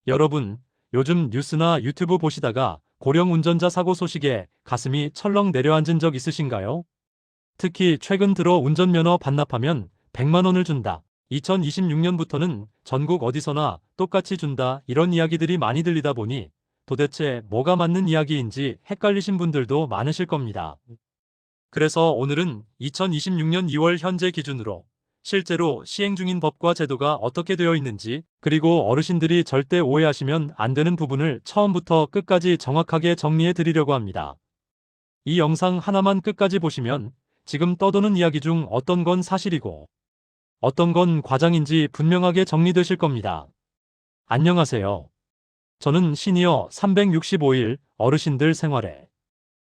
여러분, 요즘 뉴스나 유튜브 보시다가 고령 운전자 사고 소식에 가슴이 철렁 내려앉은 적 있으신가요? 특히 최근 들어 운전면허 반납하면 100만 원을 준다. 2026년부터는 전국 어디서나 똑같이 준다. 이런 이야기들이 많이 들리다 보니 도대체 뭐가 맞는 이야기인지 헷갈리신 분들도 많으실 겁니다. 그래서 오늘은 2026년 2월 현재 기준으로 실제로 시행 중인 법과 제도가 어떻게 되어 있는지, 그리고 어르신들이 절대 오해하시면 안 되는 부분을 처음부터 끝까지 정확하게 정리해 드리려고 합니다. 이 영상 하나만 끝까지 보시면 지금 떠도는 이야기 중 어떤 건 사실이고 어떤 건 과장인지 분명하게 정리되실 겁니다. 안녕하세요. 저는 시니어 365일 어르신들 생활에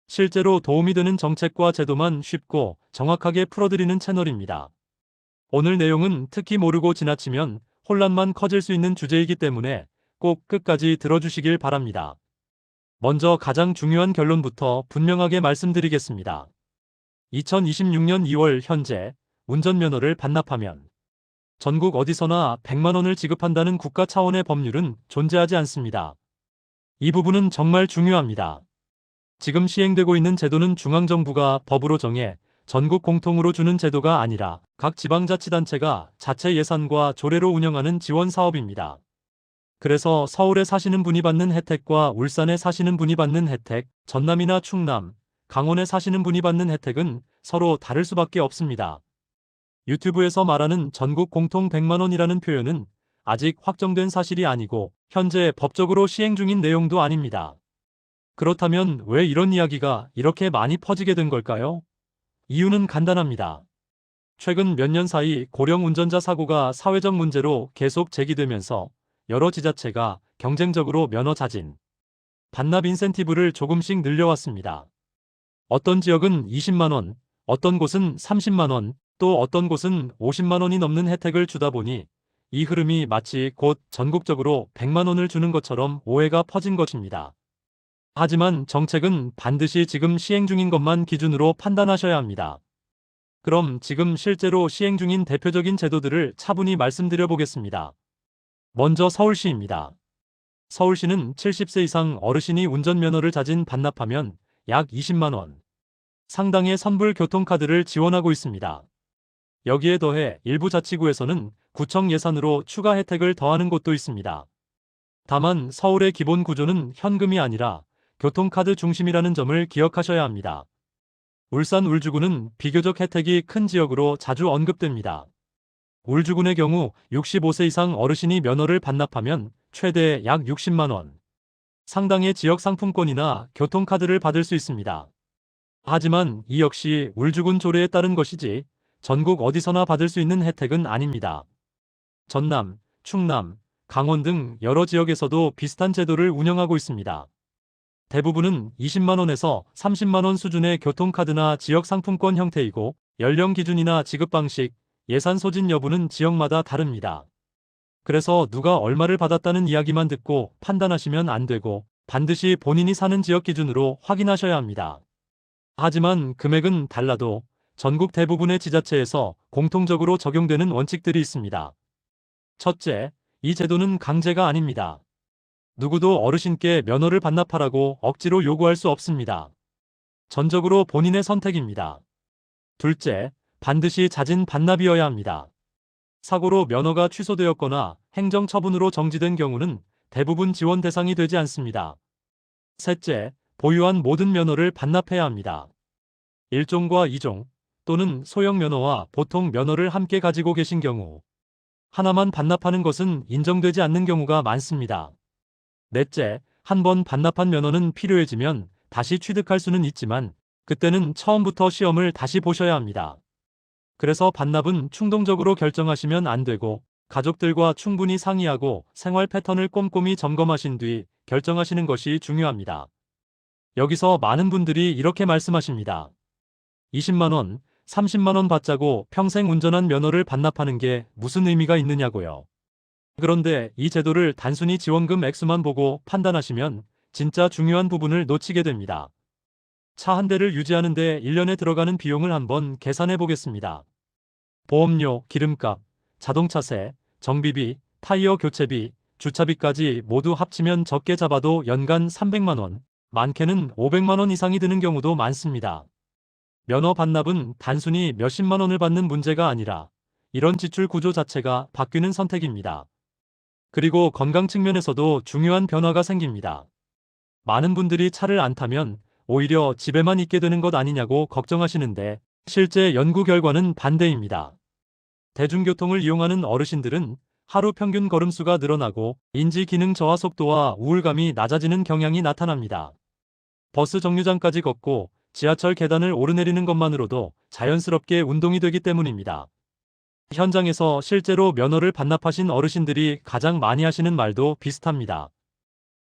실제로 도움이 되는 정책과 제도만 쉽고 정확하게 풀어드리는 채널입니다. 오늘 내용은 특히 모르고 지나치면 혼란만 커질 수 있는 주제이기 때문에 꼭 끝까지 들어주시길 바랍니다. 먼저 가장 중요한 결론부터 분명하게 말씀드리겠습니다. 2026년 2월 현재 운전면허를 반납하면 전국 어디서나 100만 원을 지급한다는 국가 차원의 법률은 존재하지 않습니다. 이 부분은 정말 중요합니다. 지금 시행되고 있는 제도는 중앙정부가 법으로 정해 전국 공통으로 주는 제도가 아니라 각 지방자치단체가 자체 예산과 조례로 운영하는 지원 사업입니다. 그래서 서울에 사시는 분이 받는 혜택과 울산에 사시는 분이 받는 혜택, 전남이나 충남, 강원에 사시는 분이 받는 혜택은 서로 다를 수밖에 없습니다. 유튜브에서 말하는 전국 공통 100만 원이라는 표현은 아직 확정된 사실이 아니고 현재 법적으로 시행 중인 내용도 아닙니다. 그렇다면 왜 이런 이야기가 이렇게 많이 퍼지게 된 걸까요? 이유는 간단합니다. 최근 몇 년 사이 고령 운전자 사고가 사회적 문제로 계속 제기되면서 여러 지자체가 경쟁적으로 면허 자진, 반납 인센티브를 조금씩 늘려왔습니다. 어떤 지역은 20만 원, 어떤 곳은 30만 원, 또 어떤 곳은 50만 원이 넘는 혜택을 주다 보니 이 흐름이 마치 곧 전국적으로 100만 원을 주는 것처럼 오해가 퍼진 것입니다. 하지만 정책은 반드시 지금 시행 중인 것만 기준으로 판단하셔야 합니다. 그럼 지금 실제로 시행 중인 대표적인 제도들을 차분히 말씀드려 보겠습니다. 먼저 서울시입니다. 서울시는 70세 이상 어르신이 운전면허를 자진 반납하면 약 20만 원 상당의 선불 교통카드를 지원하고 있습니다. 여기에 더해 일부 자치구에서는 구청 예산으로 추가 혜택을 더하는 곳도 있습니다. 다만 서울의 기본 구조는 현금이 아니라 교통카드 중심이라는 점을 기억하셔야 합니다. 울산 울주군은 비교적 혜택이 큰 지역으로 자주 언급됩니다. 울주군의 경우 65세 이상 어르신이 면허를 반납하면 최대 약 60만 원 상당의 지역 상품권이나 교통카드를 받을 수 있습니다. 하지만 이 역시 울주군 조례에 따른 것이지 전국 어디서나 받을 수 있는 혜택은 아닙니다. 전남, 충남, 강원 등 여러 지역에서도 비슷한 제도를 운영하고 있습니다. 대부분은 20만 원에서 30만 원 수준의 교통카드나 지역 상품권 형태이고 연령 기준이나 지급 방식, 예산 소진 여부는 지역마다 다릅니다. 그래서 누가 얼마를 받았다는 이야기만 듣고 판단하시면 안 되고 반드시 본인이 사는 지역 기준으로 확인하셔야 합니다. 하지만 금액은 달라도 전국 대부분의 지자체에서 공통적으로 적용되는 원칙들이 있습니다. 첫째, 이 제도는 강제가 아닙니다. 누구도 어르신께 면허를 반납하라고 억지로 요구할 수 없습니다. 전적으로 본인의 선택입니다. 둘째, 반드시 자진 반납이어야 합니다. 사고로 면허가 취소되었거나 행정처분으로 정지된 경우는 대부분 지원 대상이 되지 않습니다. 셋째, 보유한 모든 면허를 반납해야 합니다. 1종과 2종 또는 소형 면허와 보통 면허를 함께 가지고 계신 경우 하나만 반납하는 것은 인정되지 않는 경우가 많습니다. 넷째, 한 번 반납한 면허는 필요해지면 다시 취득할 수는 있지만 그때는 처음부터 시험을 다시 보셔야 합니다. 그래서 반납은 충동적으로 결정하시면 안 되고 가족들과 충분히 상의하고 생활 패턴을 꼼꼼히 점검하신 뒤 결정하시는 것이 중요합니다. 여기서 많은 분들이 이렇게 말씀하십니다. 20만 원, 30만 원 받자고 평생 운전한 면허를 반납하는 게 무슨 의미가 있느냐고요. 그런데 이 제도를 단순히 지원금 액수만 보고 판단하시면 진짜 중요한 부분을 놓치게 됩니다. 차 한 대를 유지하는 데 1년에 들어가는 비용을 한번 계산해 보겠습니다. 보험료, 기름값, 자동차세, 정비비, 타이어 교체비, 주차비까지 모두 합치면 적게 잡아도 연간 300만 원, 많게는 500만 원 이상이 드는 경우도 많습니다. 면허 반납은 단순히 몇십만 원을 받는 문제가 아니라 이런 지출 구조 자체가 바뀌는 선택입니다. 그리고 건강 측면에서도 중요한 변화가 생깁니다. 많은 분들이 차를 안 타면 오히려 집에만 있게 되는 것 아니냐고 걱정하시는데 실제 연구 결과는 반대입니다. 대중교통을 이용하는 어르신들은 하루 평균 걸음수가 늘어나고 인지 기능 저하 속도와 우울감이 낮아지는 경향이 나타납니다. 버스 정류장까지 걷고 지하철 계단을 오르내리는 것만으로도 자연스럽게 운동이 되기 때문입니다. 현장에서 실제로 면허를 반납하신 어르신들이 가장 많이 하시는 말도 비슷합니다.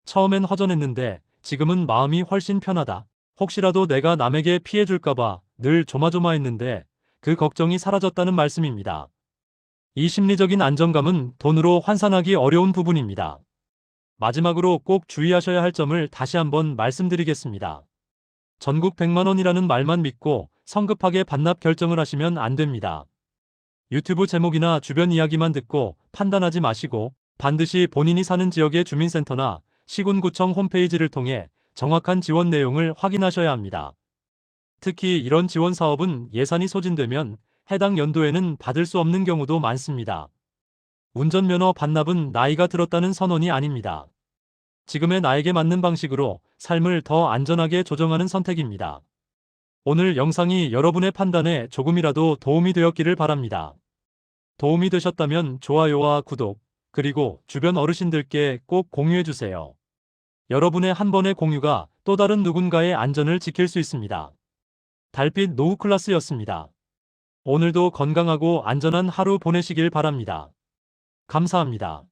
처음엔 허전했는데 지금은 마음이 훨씬 편하다. 혹시라도 내가 남에게 피해 줄까봐 늘 조마조마했는데 그 걱정이 사라졌다는 말씀입니다. 이 심리적인 안정감은 돈으로 환산하기 어려운 부분입니다. 마지막으로 꼭 주의하셔야 할 점을 다시 한번 말씀드리겠습니다. 전국 100만 원이라는 말만 믿고 성급하게 반납 결정을 하시면 안 됩니다. 유튜브 제목이나 주변 이야기만 듣고 판단하지 마시고 반드시 본인이 사는 지역의 주민센터나 시군구청 홈페이지를 통해 정확한 지원 내용을 확인하셔야 합니다. 특히 이런 지원 사업은 예산이 소진되면 해당 연도에는 받을 수 없는 경우도 많습니다. 운전면허 반납은 나이가 들었다는 선언이 아닙니다. 지금의 나에게 맞는 방식으로 삶을 더 안전하게 조정하는 선택입니다. 오늘 영상이 여러분의 판단에 조금이라도 도움이 되었기를 바랍니다. 도움이 되셨다면 좋아요와 구독, 그리고 주변 어르신들께 꼭 공유해주세요. 여러분의 한 번의 공유가 또 다른 누군가의 안전을 지킬 수 있습니다. 달빛 노후 클래스였습니다. 오늘도 건강하고 안전한 하루 보내시길 바랍니다. 감사합니다.